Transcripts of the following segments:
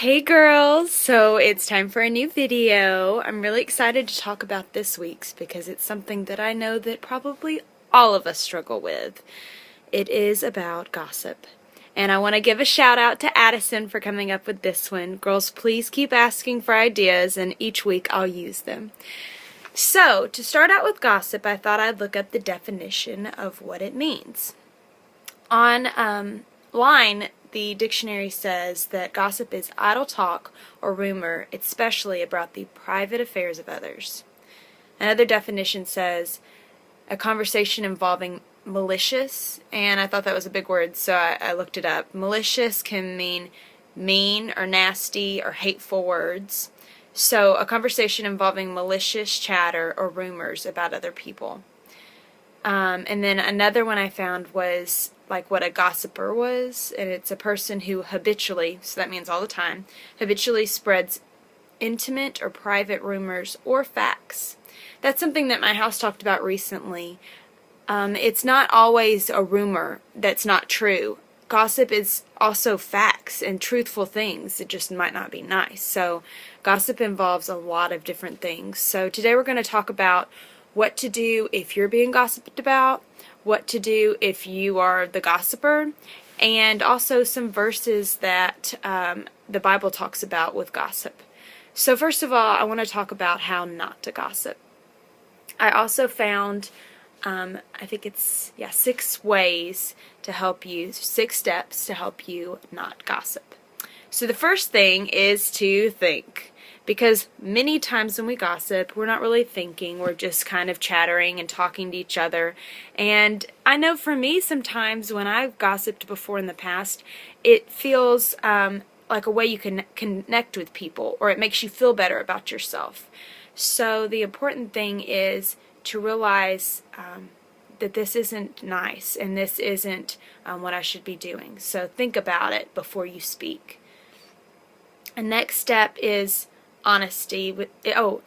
Hey girls, so it's time for a new video. I'm really excited to talk about this week's because it's something that I know that probably all of us struggle with. It is about gossip. And I want to give a shout out to Addison for coming up with this one. Girls, please keep asking for ideas and each week I'll use them. So, to start out with gossip, I thought I'd look up the definition of what it means. Online, the dictionary says that gossip is idle talk or rumor, especially about the private affairs of others. Another definition says a conversation involving malicious, and I thought that was a big word, so I looked it up. Malicious can mean mean or nasty or hateful words. So a conversation involving malicious chatter or rumors about other people. And then another one I found was like what a gossiper was, and it's a person who habitually, so that means all the time, habitually spreads intimate or private rumors or facts. That's something that my house talked about recently. It's not always a rumor that's not true. Gossip is also facts and truthful things. It just might not be nice. So gossip involves a lot of different things. So today we're going to talk about what to do if you're being gossiped about, what to do if you are the gossiper, and also some verses that the Bible talks about with gossip. So first of all, I want to talk about how not to gossip. I also found, I think it's, 6 ways to help you, 6 steps to help you not gossip. So the first thing is to think. Because many times when we gossip, we're not really thinking, we're just kind of chattering and talking to each other. And I know for me sometimes when I've gossiped before in the past, it feels like a way you can connect with people, or it makes you feel better about yourself. So the important thing is to realize that this isn't nice and this isn't what I should be doing. So think about it before you speak. The next step is honesty.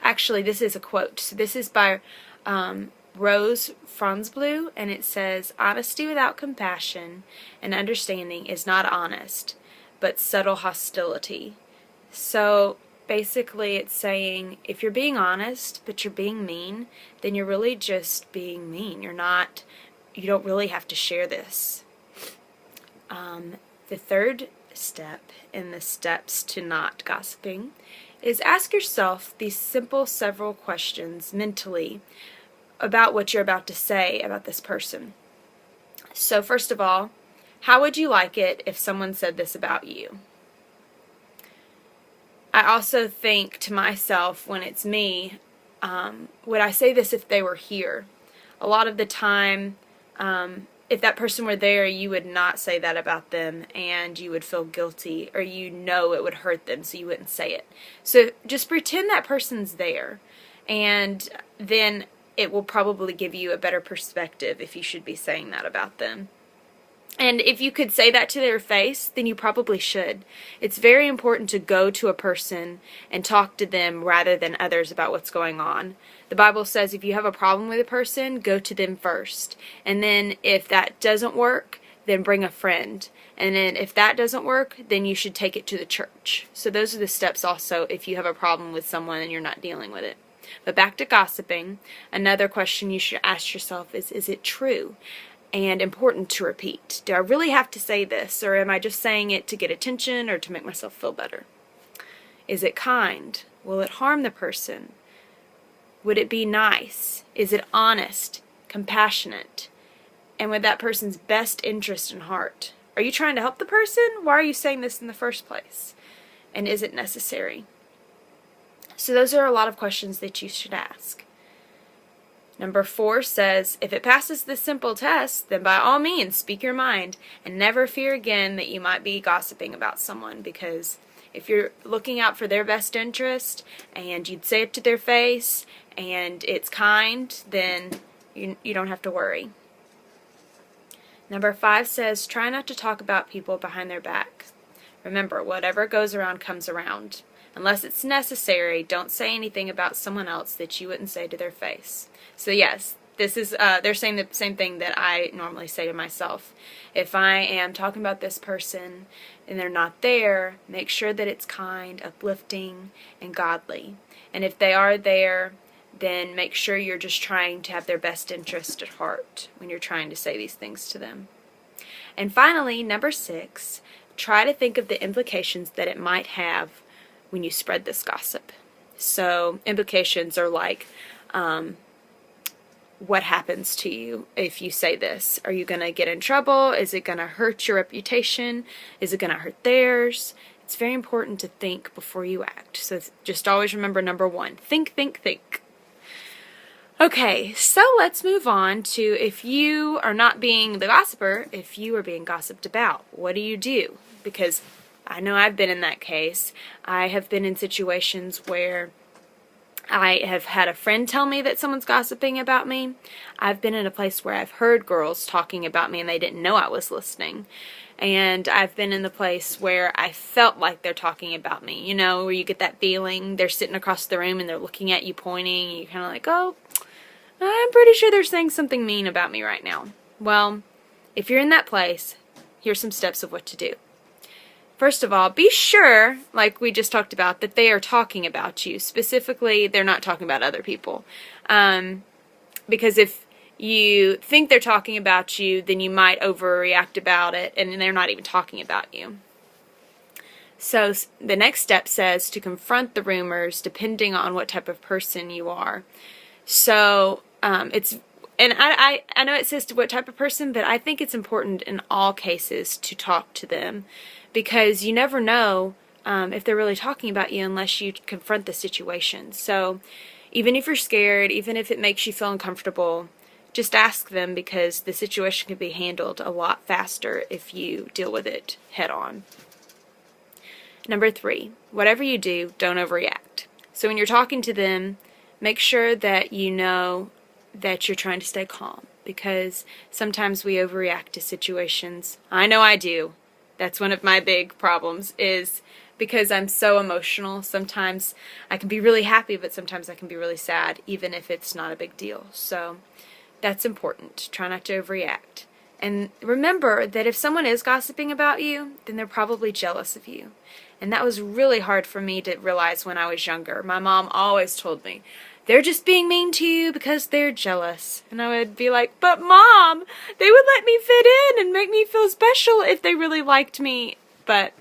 Actually, this is a quote. So this is by Rose Franzblue, and it says, "Honesty without compassion and understanding is not honest, but subtle hostility." So basically it's saying if you're being honest but you're being mean, then you're really just being mean. You don't really have to share this. The third step in the steps to not gossiping is ask yourself these simple several questions mentally about what you're about to say about this person. So first of all, how would you like it if someone said this about you? I also think to myself when it's me, would I say this if they were here? A lot of the time, if that person were there, you would not say that about them, and you would feel guilty, or you know it would hurt them, so you wouldn't say it. So just pretend that person's there, and then it will probably give you a better perspective if you should be saying that about them. And if you could say that to their face, then you probably should. It's very important to go to a person and talk to them rather than others about what's going on. The Bible says if you have a problem with a person, go to them first. And then if that doesn't work, then bring a friend. And then if that doesn't work, then you should take it to the church. So those are the steps also if you have a problem with someone and you're not dealing with it. But back to gossiping, another question you should ask yourself is it true? And important to repeat. Do I really have to say this, or am I just saying it to get attention or to make myself feel better? Is it kind? Will it harm the person? Would it be nice? Is it honest, compassionate, and with that person's best interest in heart? Are you trying to help the person? Why are you saying this in the first place? And is it necessary? So those are a lot of questions that you should ask. Number 4 says, if it passes this simple test, then by all means speak your mind and never fear again that you might be gossiping about someone, because if you're looking out for their best interest and you'd say it to their face and it's kind, then you don't have to worry. Number 5 says, try not to talk about people behind their back. Remember, whatever goes around comes around. Unless it's necessary, don't say anything about someone else that you wouldn't say to their face. So yes, This is, they're saying the same thing that I normally say to myself. If I am talking about this person and they're not there, make sure that it's kind, uplifting, and godly. And if they are there, then make sure you're just trying to have their best interest at heart when you're trying to say these things to them. And finally, number 6, try to think of the implications that it might have when you spread this gossip. So implications are like, what happens to you if you say this? Are you going to get in trouble? Is it going to hurt your reputation? Is it going to hurt theirs? It's very important to think before you act. So just always remember number 1. Think, think, think. Okay, so let's move on to if you are not being the gossiper, if you are being gossiped about, what do you do? Because I know I've been in that case. I have been in situations where I have had a friend tell me that someone's gossiping about me. I've been in a place where I've heard girls talking about me and they didn't know I was listening. And I've been in the place where I felt like they're talking about me. You know, where you get that feeling they're sitting across the room and they're looking at you, pointing, and you're kind of like, oh, I'm pretty sure they're saying something mean about me right now. Well, if you're in that place, here's some steps of what to do. First of all, be sure, like we just talked about, that they are talking about you. Specifically, they're not talking about other people. Because if you think they're talking about you, then you might overreact about it, and they're not even talking about you. So the next step says to confront the rumors depending on what type of person you are. So and I know it says to what type of person, but I think it's important in all cases to talk to them, because you never know if they're really talking about you unless you confront the situation. So even if you're scared, even if it makes you feel uncomfortable, just ask them, because the situation can be handled a lot faster if you deal with it head on. Number 3, whatever you do, don't overreact. So when you're talking to them, make sure that you know that you're trying to stay calm, because sometimes we overreact to situations. I know I do. That's one of my big problems, is because I'm so emotional. Sometimes I can be really happy, but sometimes I can be really sad, even if it's not a big deal. So that's important. Try not to overreact. And remember that if someone is gossiping about you, then they're probably jealous of you. And that was really hard for me to realize when I was younger. My mom always told me, they're just being mean to you because they're jealous. And I would be like, but Mom, they would let me fit in and make me feel special if they really liked me. But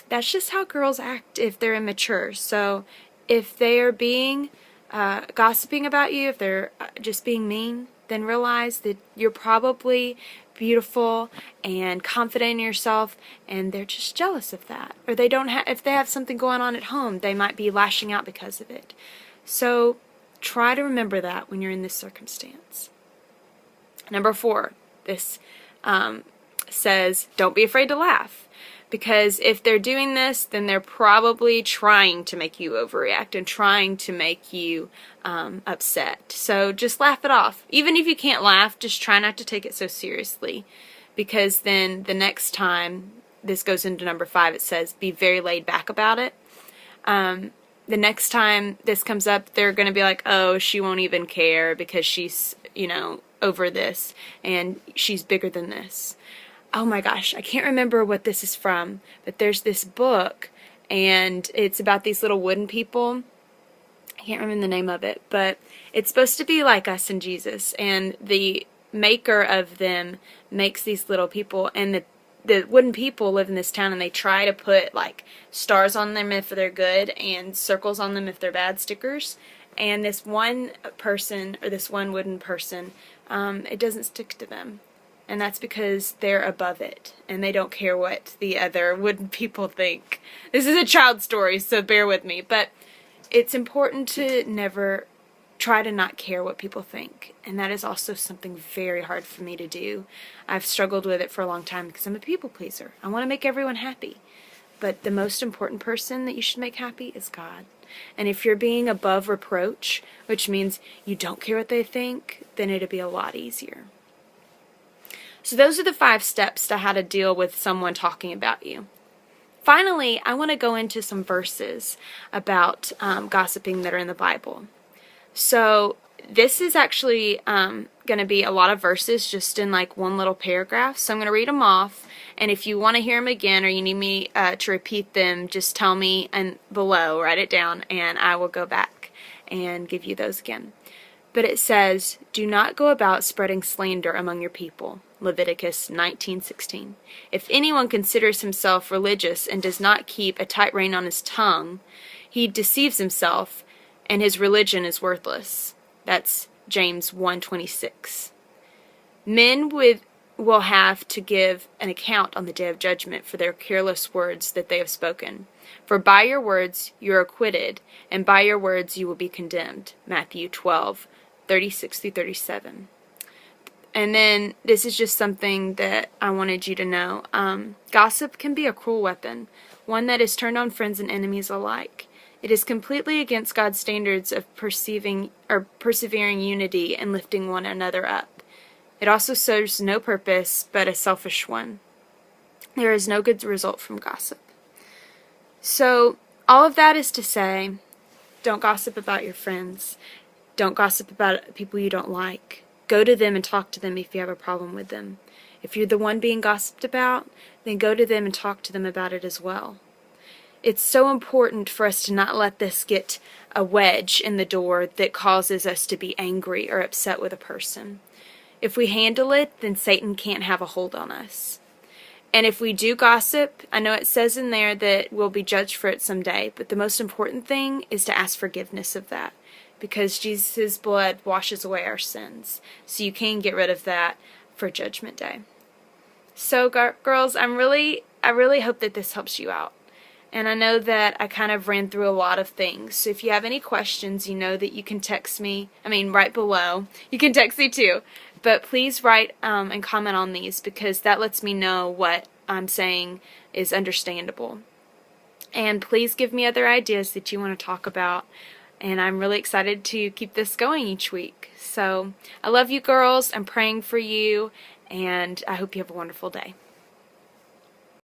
that's just how girls act if they're immature. So if they are being gossiping about you, if they're just being mean, then realize that you're probably beautiful and confident in yourself, and they're just jealous of that. Or they don't have, if they have something going on at home, they might be lashing out because of it. So try to remember that when you're in this circumstance. Number 4, this says, don't be afraid to laugh. Because if they're doing this, then they're probably trying to make you overreact and trying to make you upset. So just laugh it off. Even if you can't laugh, just try not to take it so seriously. Because then the next time, this goes into number 5, it says, be very laid back about it. The next time this comes up, they're going to be like, oh, she won't even care because she's, you know, over this and she's bigger than this. Oh my gosh, I can't remember what this is from, but there's this book, and it's about these little wooden people. I can't remember the name of it, but it's supposed to be like us and Jesus, and the maker of them makes these little people, and the wooden people live in this town, and they try to put like stars on them if they're good and circles on them if they're bad, stickers. And this one person, or this one wooden person, it doesn't stick to them. And that's because they're above it, and they don't care what the other wooden people think. This is a child story, so bear with me. But it's important to never try to not care what people think. And that is also something very hard for me to do. I've struggled with it for a long time because I'm a people pleaser. I want to make everyone happy. But the most important person that you should make happy is God. And if you're being above reproach, which means you don't care what they think, then it'll be a lot easier. So those are the 5 steps to how to deal with someone talking about you. Finally, I want to go into some verses about gossiping that are in the Bible. So this is actually going to be a lot of verses just in like one little paragraph, so I'm going to read them off, and if you want to hear them again or you need me to repeat them, just tell me and below, write it down, and I will go back and give you those again. But it says, "Do not go about spreading slander among your people." Leviticus 19:16. "If anyone considers himself religious and does not keep a tight rein on his tongue, he deceives himself, and his religion is worthless." That's James 1:26. Men will have to give an account on the day of judgment for their careless words that they have spoken. "For by your words you are acquitted, and by your words you will be condemned." Matthew 12:36-37. And then this is just something that I wanted you to know. Gossip can be a cruel weapon, one that is turned on friends and enemies alike. It is completely against God's standards of persevering unity and lifting one another up. It also serves no purpose but a selfish one. There is no good result from gossip. So, all of that is to say, don't gossip about your friends. Don't gossip about people you don't like. Go to them and talk to them if you have a problem with them. If you're the one being gossiped about, then go to them and talk to them about it as well. It's so important for us to not let this get a wedge in the door that causes us to be angry or upset with a person. If we handle it, then Satan can't have a hold on us. And if we do gossip, I know it says in there that we'll be judged for it someday, but the most important thing is to ask forgiveness of that, because Jesus' blood washes away our sins. So you can get rid of that for Judgment Day. So girls, I really hope that this helps you out. And I know that I kind of ran through a lot of things. So if you have any questions, you know that you can text me. Right below. You can text me too. But please write and comment on these, because that lets me know what I'm saying is understandable. And please give me other ideas that you want to talk about. And I'm really excited to keep this going each week. So I love you girls. I'm praying for you. And I hope you have a wonderful day.